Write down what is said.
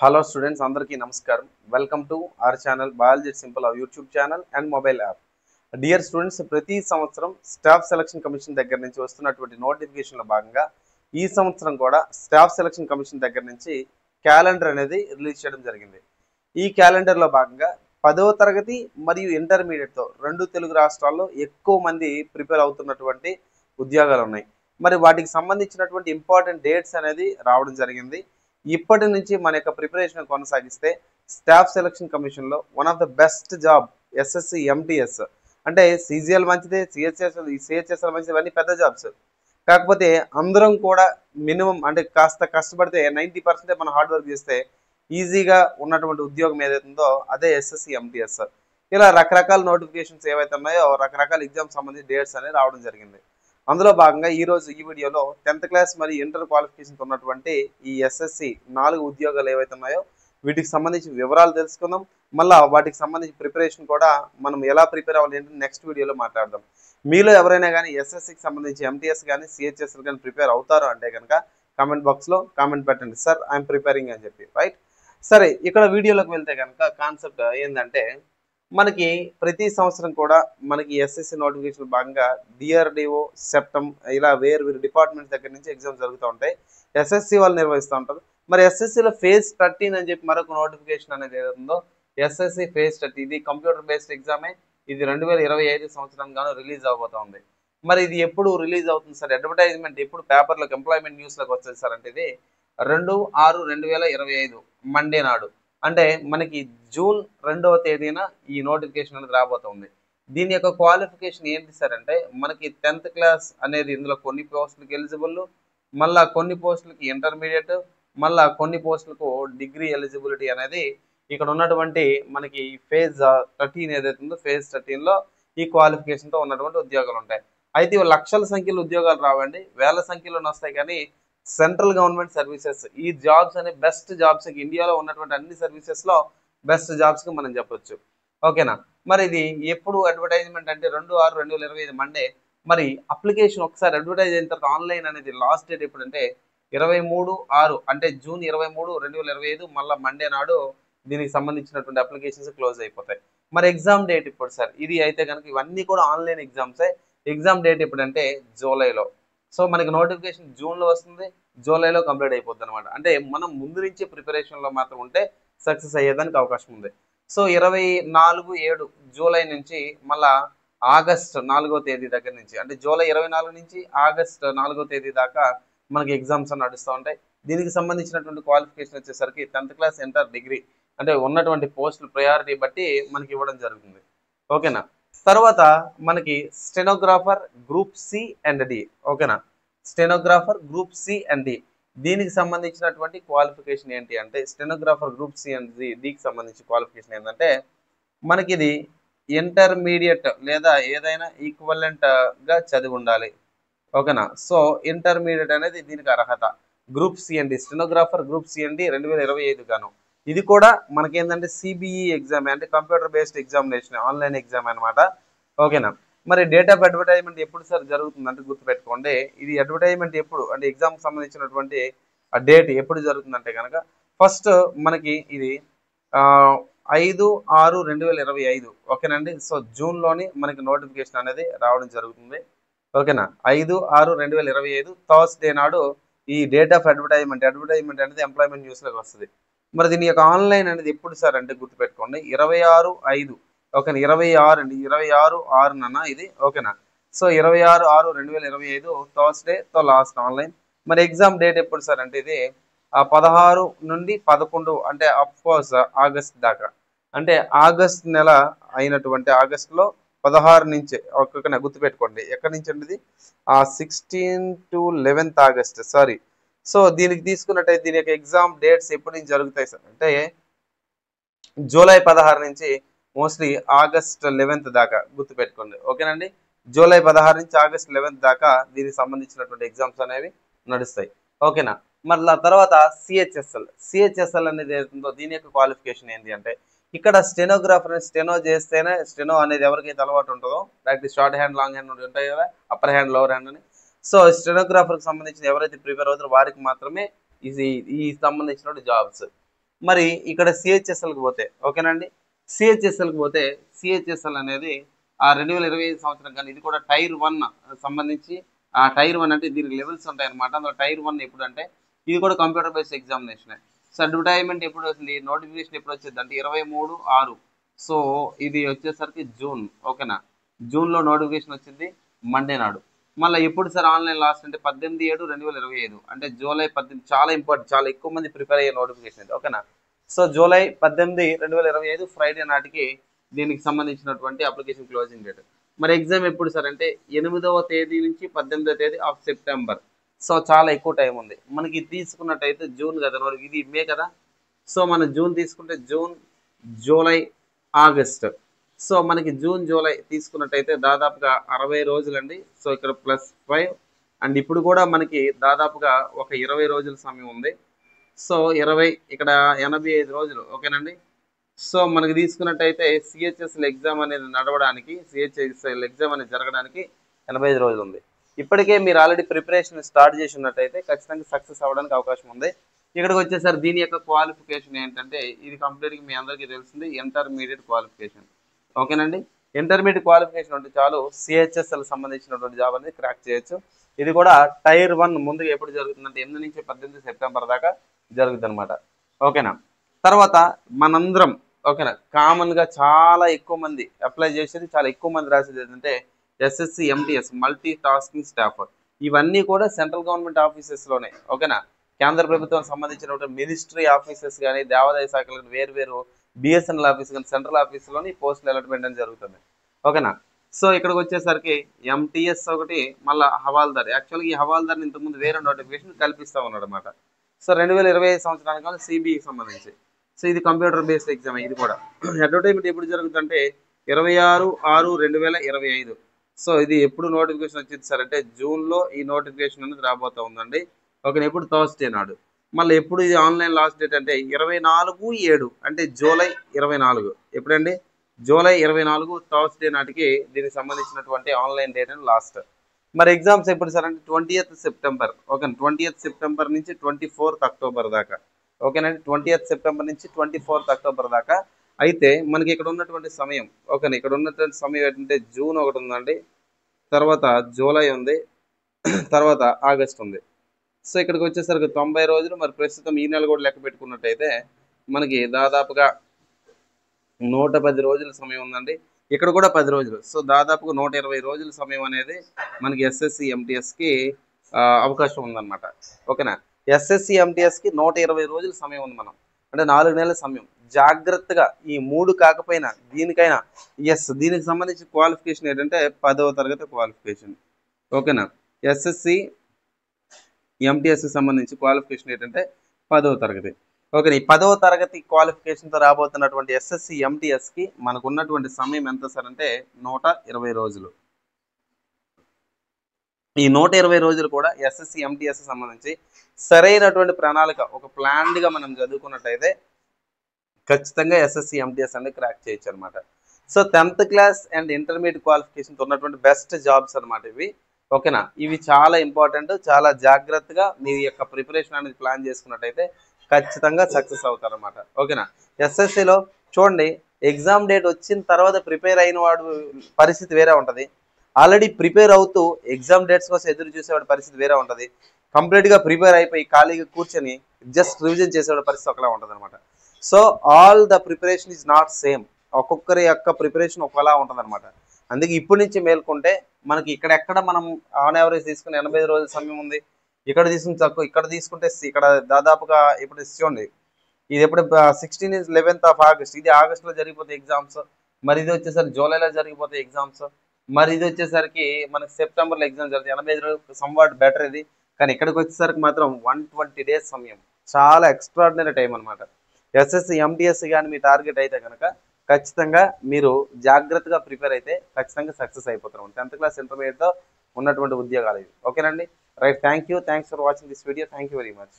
Hello students, అందరికీ నమస్కారం. Welcome to our channel biology simple YouTube channel and mobile app. Dear students, ప్రతి సంవత్సరం staff selection commission దగ్గర నుంచి వస్తున్నటువంటి నోటిఫికేషన్లో భాగంగా ఈ సంవత్సరం కూడా స్టాఫ్ సెలక్షన్ కమిషన్ దగ్గర నుంచి క్యాలెండర్ అనేది రిలీజ్ చేయడం జరిగింది. ఈ క్యాలెండర్లో భాగంగా 10వ తరగతి మరియు ఇంటర్మీడియట్తో రెండు తెలుగు రాష్ట్రాల్లో ఎక్కువ మంది ప్రిపేర్ అవుతున్నటువంటి ఉద్యోగాలు ఉన్నాయి. మరి వాటికి సంబంధించినటువంటి ఇంపార్టెంట్ డేట్స్ అనేది రావడం జరిగింది. ఇప్పటి నుంచి మన యొక్క ప్రిపరేషన్ కొనసాగిస్తే స్టాఫ్ సెలక్షన్ కమిషన్లో one of the best job SSC MTS అంటే సిజిఎల్ మంచిదే, సిహెచ్ఎస్ఎల్ మంచిది, ఇవన్నీ పెద్ద జాబ్స్. కాకపోతే అందరం కూడా మినిమం అంటే కాస్త కష్టపడితే 90% మనం హార్డ్ వర్క్ చేస్తే ఈజీగా ఉన్నటువంటి ఉద్యోగం ఏదైతుందో అదే ఎస్ఎస్సి ఎంటీఎస్. ఇలా రకరకాల నోటిఫికేషన్స్ ఏవైతే ఉన్నాయో రకరకాల ఎగ్జామ్స్ సంబంధించి డేట్స్ అనేది రావడం జరిగింది. అందులో భాగంగా ఈరోజు ఈ వీడియోలో 10th క్లాస్ మరియు ఇంటర్ క్వాలిఫికేషన్స్ ఉన్నటువంటి ఈ ఎస్ఎస్సి 4 ఉద్యోగాలు ఏవైతే ఉన్నాయో వీటికి సంబంధించి వివరాలు తెలుసుకుందాం. మళ్ళీ వాటికి సంబంధించి ప్రిపరేషన్ కూడా మనం ఎలా ప్రిపేర్ అవ్వాలి ఏంటంటే నెక్స్ట్ వీడియోలో మాట్లాడదాం. మీలో ఎవరైనా కానీ ఎస్ఎస్సికి సంబంధించి ఎంటీఎస్ కానీ సిహెచ్ఎస్ఎల్ కానీ ప్రిపేర్ అవుతారు అంటే కనుక కామెంట్ బాక్స్లో కామెంట్ పెట్టండి, సార్ ఐఎమ్ ప్రిపేరింగ్ అని చెప్పి, రైట్? సరే, ఇక్కడ వీడియోలోకి వెళ్తే కనుక కాన్సెప్ట్ ఏంటంటే మనకి ప్రతి సంవత్సరం కూడా మనకి ఎస్ఎస్సి నోటిఫికేషన్ భాగంగా డిఆర్డిఓ, సెప్టమ్ ఇలా వేరు డిపార్ట్మెంట్స్ దగ్గర నుంచి ఎగ్జామ్స్ జరుగుతూ ఉంటాయి. ఎస్ఎస్సి వాళ్ళు నిర్వహిస్తూ ఉంటారు. మరి ఎస్ఎస్సిలో ఫేజ్ 13 అని చెప్పి మరొక నోటిఫికేషన్ అనేది ఏదో ఎస్ఎస్సి ఫేజ్ 30, ఇది కంప్యూటర్ బేస్డ్ ఎగ్జామే. ఇది 2025 సంవత్సరం గాను రిలీజ్ అవబోతా ఉంది. మరి ఇది ఎప్పుడు రిలీజ్ అవుతుంది సార్? అడ్వర్టైజ్మెంట్ ఎప్పుడు పేపర్లోకి ఎంప్లాయ్మెంట్ న్యూస్లోకి వస్తుంది సార్ అంటే ఇది 2/6/2025 మండే నాడు, అంటే మనకి జూన్ 2వ తేదీన ఈ నోటిఫికేషన్ అనేది రాబోతుంది. దీని యొక్క క్వాలిఫికేషన్ ఏంటి సార్ అంటే మనకి 10th క్లాస్ అనేది ఇందులో కొన్ని పోస్టులకి ఎలిజిబుల్, మళ్ళీ కొన్ని పోస్టులకి ఇంటర్మీడియట్, మళ్ళీ కొన్ని పోస్టులకు డిగ్రీ ఎలిజిబిలిటీ అనేది ఇక్కడ ఉన్నటువంటి మనకి ఫేజ్ 13 ఏదైతే ఉందో ఫేజ్ 13లో ఈ క్వాలిఫికేషన్తో ఉన్నటువంటి ఉద్యోగాలు ఉంటాయి. అయితే ఇవి లక్షల సంఖ్యలో ఉద్యోగాలు రావండి, వేల సంఖ్యలోనే వస్తాయి. కానీ సెంట్రల్ గవర్నమెంట్ సర్వీసెస్ ఈ జాబ్స్ అనే బెస్ట్ జాబ్స్, ఇండియాలో ఉన్నటువంటి అన్ని సర్వీసెస్లో బెస్ట్ జాబ్స్కి మనం చెప్పొచ్చు. ఓకేనా? మరి ఇది ఎప్పుడు అడ్వర్టైజ్మెంట్ అంటే 2/6/2025 మండే. మరి అప్లికేషన్ ఒకసారి అడ్వర్టైజ్ అయిన తర్వాత ఆన్లైన్ అనేది లాస్ట్ డేట్ ఎప్పుడంటే 23/6 అంటే జూన్ 23, 2025 మళ్ళీ మండే నాడు దీనికి సంబంధించినటువంటి అప్లికేషన్స్ క్లోజ్ అయిపోతాయి. మరి ఎగ్జామ్ డేట్ ఇప్పుడు సార్ ఇది అయితే కనుక ఇవన్నీ కూడా ఆన్లైన్ ఎగ్జామ్సే. ఎగ్జామ్ డేట్ ఎప్పుడంటే జూలైలో. సో మనకి నోటిఫికేషన్ జూన్లో వస్తుంది, జూలైలో కంప్లీట్ అయిపోద్ది అనమాట. అంటే మనం ముందు నుంచి ప్రిపరేషన్లో మాత్రం ఉంటే సక్సెస్ అయ్యేదానికి అవకాశం ఉంది. సో 24/7 జూలై నుంచి మళ్ళా ఆగస్ట్ 4వ తేదీ దగ్గర నుంచి, అంటే జూలై 24 నుంచి ఆగస్ట్ 4వ తేదీ దాకా మనకి ఎగ్జామ్స్ నడుస్తూ ఉంటాయి. దీనికి సంబంధించినటువంటి క్వాలిఫికేషన్ వచ్చేసరికి 10th క్లాస్, ఇంటర్, డిగ్రీ అంటే ఉన్నటువంటి పోస్టులు ప్రయారిటీ బట్టి మనకి ఇవ్వడం జరుగుతుంది. ఓకేనా? తర్వాత మనకి stenographer group C and D. ఓకేనా? Stenographer group C and D దీనికి సంబంధించినటువంటి క్వాలిఫికేషన్ ఏంటి అంటే స్టెనోగ్రాఫర్ గ్రూప్ సి అండ్ డికి సంబంధించి క్వాలిఫికేషన్ ఏంటంటే మనకి ఇది ఇంటర్మీడియట్ లేదా ఏదైనా ఈక్వలెంట్గా చదివి ఉండాలి. ఓకేనా? సో ఇంటర్మీడియట్ అనేది దీనికి అర్హత. Group C and D stenographer group C and D 2025 గాను. ఇది కూడా మనకేంటంటే సిబిఈ ఎగ్జామ్ అంటే computer based examination, online exam అనమాట. ఓకేనా? మరి డేట్ ఆఫ్ అడ్వర్టైజ్మెంట్ ఎప్పుడు సార్ జరుగుతుంది అంటే గుర్తుపెట్టుకోండి. ఇది అడ్వర్టైజ్మెంట్ ఎప్పుడు అంటే ఎగ్జామ్కి సంబంధించినటువంటి ఆ డేట్ ఎప్పుడు జరుగుతుందంటే కనుక ఫస్ట్ మనకి ఇది 5/6/2025. ఓకేనండి? సో జూన్లోని మనకి నోటిఫికేషన్ అనేది రావడం జరుగుతుంది. ఓకేనా? 5/6/2025 థర్స్డే నాడు ఈ డేట్ ఆఫ్ అడ్వర్టైజ్మెంట్ అనేది ఎంప్లాయ్మెంట్ న్యూస్లోకి వస్తుంది. మరి దీని యొక్క ఆన్లైన్ అనేది ఎప్పుడు సార్ అంటే గుర్తుపెట్టుకోండి 26/5. ఓకేనా? 26 అండి, 26/6 ఇది. ఓకేనా? సో 26/6/2025 థర్స్డేతో లాస్ట్ ఆన్లైన్. మరి ఎగ్జామ్ డేట్ ఎప్పుడు సార్ అంటే ఇది 16 నుండి 11 అంటే అఫ్కోర్స్ ఆగస్ట్ దాకా, అంటే ఆగస్ట్ నెల అయినటువంటి ఆగస్టులో 16 నుంచి ఒక్కొక్క గుర్తుపెట్టుకోండి ఎక్కడి నుంచి అండి ఇది 16 to 11th August sorry. So దీనికి తీసుకున్నట్టయితే దీని యొక్క ఎగ్జామ్ డేట్స్ ఎప్పటి నుంచి జరుగుతాయి సార్ అంటే జూలై 16 నుంచి మోస్ట్లీ ఆగస్ట్ 11th దాకా గుర్తుపెట్టుకోండి. ఓకేనండి? జూలై 16 నుంచి ఆగస్ట్ 11th దాకా దీనికి సంబంధించినటువంటి ఎగ్జామ్స్ అనేవి నడుస్తాయి. ఓకేనా? మళ్ళీ తర్వాత సిహెచ్ఎస్ఎల్ అనేది ఏదో దీని యొక్క క్వాలిఫికేషన్ ఏంటి అంటే ఇక్కడ స్టెనోగ్రాఫర్ స్టెనో చేస్తేనే స్టెనో అనేది ఎవరికైతే అలవాటు ఉంటుందో practice short hand, long hand ఉంటాయి కదా, అప్పర్ హ్యాండ్, లోవర్ హ్యాండ్ అని. సో స్టెనోగ్రాఫర్కి సంబంధించిన ఎవరైతే ప్రిపేర్ అవుతారో వారికి మాత్రమే ఈ సంబంధించిన జాబ్స్. మరి ఇక్కడ సిహెచ్ఎస్ఎల్కి పోతే ఓకేనండి, సిహెచ్ఎస్ఎల్కి పోతే సిహెచ్ఎస్ఎల్ అనేది ఆ 2025 సంవత్సరం కానీ ఇది కూడా టైర్ 1 సంబంధించి ఆ టైర్ 1 అంటే దీనికి లెవెల్స్ ఉంటాయి అనమాట. అందులో టైర్ 1 ఎప్పుడు అంటే ఇది కూడా computer based examination. So advertisement ఎప్పుడు వస్తుంది, నోటిఫికేషన్ ఎప్పుడు వచ్చింది అంటే 23/6. సో ఇది వచ్చేసరికి జూన్, ఓకేనా, జూన్లో నోటిఫికేషన్ వచ్చింది మండే నాడు. మళ్ళీ ఎప్పుడు సార్ ఆన్లైన్ లాస్ట్ అంటే 18/7/2025 అంటే జూలై 18. చాలా ఇంపార్టెంట్, చాలా ఎక్కువ మంది ప్రిపేర్ అయ్యే నోటిఫికేషన్ ఇది, ఓకేనా. సో జూలై 18/2025 ఫ్రైడే నాటికి దీనికి సంబంధించినటువంటి అప్లికేషన్ క్లోజింగ్ డేట్. మరి ఎగ్జామ్ ఎప్పుడు సార్ అంటే 8వ తేదీ నుంచి 18వ తేదీ ఆఫ్ సెప్టెంబర్. సో చాలా ఎక్కువ టైం ఉంది మనకి. తీసుకున్నట్టయితే జూన్ కదా, ఇది మే కదా. సో మనం జూన్ తీసుకుంటే జూన్, జూలై, ఆగస్ట్. సో మనకి జూన్, జూలై తీసుకున్నట్టయితే దాదాపుగా 60 రోజులండి. సో ఇక్కడ +5 అండ్ ఇప్పుడు కూడా మనకి దాదాపుగా ఒక 20 రోజుల సమయం ఉంది. సో 20 ఇక్కడ 85 రోజులు, ఓకేనండి. సో మనకి తీసుకున్నట్టయితే సిహెచ్ఎస్ఎల్ ఎగ్జామ్ అనేది నడవడానికి, సిహెచ్ఎస్ఎల్ ఎగ్జామ్ అనేది జరగడానికి 85 రోజులు ఉంది. ఇప్పటికే మీరు ఆల్రెడీ ప్రిపరేషన్ స్టార్ట్ చేసి ఉన్నట్టయితే ఖచ్చితంగా సక్సెస్ అవ్వడానికి అవకాశం ఉంది. ఇక్కడికి వచ్చేసరికి దీని యొక్క క్వాలిఫికేషన్ ఏంటంటే ఇది కంప్లీట్గా మీ అందరికీ తెలిసింది ఇంటర్మీడియట్ క్వాలిఫికేషన్, ఓకేనండి. ఇంటర్మీడియట్ క్వాలిఫికేషన్ ఉంటే చాలు సిహెచ్ఎస్ఎల్ సంబంధించినటువంటి జాబ్ అనేది క్రాక్ చేయొచ్చు. ఇది కూడా టైర్ 1 ముందుగా ఎప్పుడు జరుగుతుందంటే 8 నుంచి 18 సెప్టెంబర్ దాకా జరుగుతుంది అనమాట, ఓకేనా. తర్వాత మనందరం ఓకేనా కామన్గా చాలా ఎక్కువ మంది అప్లై చేసేది, చాలా ఎక్కువ మంది రాసేది ఏంటంటే SSC MTS multi tasking staff. ఇవన్నీ కూడా సెంట్రల్ గవర్నమెంట్ ఆఫీసెస్లోనే, ఓకేనా. కేంద్ర ప్రభుత్వం సంబంధించిన మినిస్ట్రీ ఆఫీసెస్ కానీ, దేవాదాయ శాఖలు వేరు బిఎస్ఎన్ఎల్ ఆఫీస్ కానీ సెంట్రల్ ఆఫీసులోని పోస్టులు అలాట్మెంట్ అనేది జరుగుతుంది, ఓకేనా. సో ఇక్కడికి వచ్చేసరికి ఎంటీఎస్ ఒకటి, మళ్ళీ హవాల్దార్. యాక్చువల్గా ఈ హవాల్దార్ని ఇంతకుముందు వేరే నోటిఫికేషన్ కల్పిస్తూ ఉన్నాడు అనమాట. సో 2025 సంవత్సరానికి సిబిఐకి సంబంధించి. సో ఇది కంప్యూటర్ బేస్డ్ ఎగ్జామ్. ఇది కూడా అడ్వర్టైజ్మెంట్ ఎప్పుడు జరుగుతుందంటే 26/6/2025. సో ఇది ఎప్పుడు నోటిఫికేషన్ వచ్చింది సార్ అంటే జూన్లో ఈ నోటిఫికేషన్ అనేది రాబోతూ ఉందండి, ఓకే. ఎప్పుడు థర్స్డే నాడు. మళ్ళీ ఎప్పుడు ఇది ఆన్లైన్ లాస్ట్ డేట్ అంటే 24/7 అంటే జూలై 24. ఎప్పుడండి, జూలై 24 థర్స్డే నాటికి దీనికి సంబంధించినటువంటి ఆన్లైన్ డేట్ అని లాస్ట్. మరి ఎగ్జామ్స్ ఎప్పుడు సార్ అంటే 20th September, okay. 20th September నుంచి 24th అక్టోబర్ దాకా, ఓకేనండి. 20th సెప్టెంబర్ నుంచి 24th అక్టోబర్ దాకా. అయితే మనకి ఇక్కడ ఉన్నటువంటి సమయం, ఓకేనా, ఇక్కడ ఉన్నటువంటి సమయం ఏంటంటే జూన్ ఒకటి ఉందండి, తర్వాత జూలై ఉంది, తర్వాత ఆగస్ట్ ఉంది. సో ఇక్కడికి వచ్చేసరికి 90 రోజులు. మరి ప్రస్తుతం ఈ నెల కూడా లెక్క పెట్టుకున్నట్టయితే మనకి దాదాపుగా 110 రోజుల సమయం ఉందండి. ఇక్కడ కూడా 10 రోజులు. సో దాదాపుగా 120 రోజుల సమయం అనేది మనకి ఎస్ఎస్సి ఎంటీఎస్కి అవకాశం ఉందన్నమాట, ఓకేనా. ఎస్ఎస్సి ఎంటీఎస్కి 120 రోజుల సమయం ఉంది. మనం అంటే 4 నెలల సమయం. జాగ్రత్తగా ఈ 3 కాకపోయినా దీనికైనా దీనికి సంబంధించి క్వాలిఫికేషన్ ఏంటంటే 10వ తరగతి క్వాలిఫికేషన్, ఓకేనా. ఎస్ఎస్సి ఎంటీఎస్కి సంబంధించి క్వాలిఫికేషన్ ఏంటంటే 10వ తరగతి, ఓకే. ఈ 10వ తరగతి క్వాలిఫికేషన్తో రాబోతున్నటువంటి ఎస్ఎస్సి ఎంటీఎస్కి మనకు ఉన్నటువంటి సమయం ఎంత సార్ అంటే 120 రోజులు. ఈ 120 రోజులు కూడా ఎస్ఎస్సి ఎంటీఎస్ సంబంధించి సరైనటువంటి ప్రణాళిక, ఒక ప్లాన్డ్గా మనం చదువుకున్నట్టయితే ఖచ్చితంగా ఎస్ఎస్సి ఎంటీఎస్ అనేది క్రాక్ చేయొచ్చు అనమాట. So 10th class and intermediate క్వాలిఫికేషన్తో ఉన్నటువంటి బెస్ట్ జాబ్స్ అనమాట ఇవి, ఓకేనా. ఇవి చాలా ఇంపార్టెంట్. చాలా జాగ్రత్తగా మీ యొక్క ప్రిపరేషన్ అనేది ప్లాన్ చేసుకున్నట్టయితే ఖచ్చితంగా సక్సెస్ అవుతారనమాట, ఓకేనా. ఎస్ఎస్సిలో చూడండి, ఎగ్జామ్ డేట్ వచ్చిన తర్వాత ప్రిపేర్ అయిన వాడు పరిస్థితి వేరే ఉంటుంది. ఆల్రెడీ ప్రిపేర్ అవుతూ ఎగ్జామ్ డేట్స్ కోసం ఎదురు చూసేవాడి పరిస్థితి వేరే ఉంటుంది. కంప్లీట్గా ప్రిపేర్ అయిపోయి ఖాళీగా కూర్చొని జస్ట్ రివిజన్ చేసేవాడి పరిస్థితి ఒకలా ఉంటుంది అనమాట. So all the preparation is not same. ఒక్కొక్కరి యొక్క ప్రిపరేషన్ ఒకలా ఉంటుంది అనమాట. అందుకే ఇప్పటి నుంచి మేల్కొంటే మనకి ఇక్కడెక్కడ మనం ఆన్ యావరేజ్ తీసుకుని 85 రోజుల సమయం ఉంది. ఇక్కడ తీసుకుని తక్కువ, ఇక్కడ తీసుకుంటే ఇక్కడ దాదాపుగా ఇప్పుడు చూడండి, ఇది ఎప్పుడు 11th ఆగస్ట్. ఇది ఆగస్టులో జరిగిపోతాయి ఎగ్జామ్స్. మరి ఇది వచ్చేసరికి జూలైలో జరిగిపోతాయి ఎగ్జామ్స్. మరి ఇది వచ్చేసరికి మనకి సెప్టెంబర్లో ఎగ్జామ్ జరుగుతుంది. 85 రోజులు సంవాట్ బెటర్ ఇది. కానీ ఇక్కడికి వచ్చేసరికి మాత్రం 120 డేస్ సమయం. చాలా ఎక్స్ట్రాడినరీ టైం అనమాట. ఎస్ఎస్సి ఎంటీఎస్ కానీ మీ టార్గెట్ అయితే కనుక ఖచ్చితంగా మీరు జాగ్రత్తగా ప్రిపేర్ అయితే ఖచ్చితంగా సక్సెస్ అయిపోతారు. 10th క్లాస్ ఇంటర్మీడియట్తో ఉన్నటువంటి ఉద్యోగాలు ఇవి, ఓకేనండి. Right, thanks for watching this video. Thank you very much.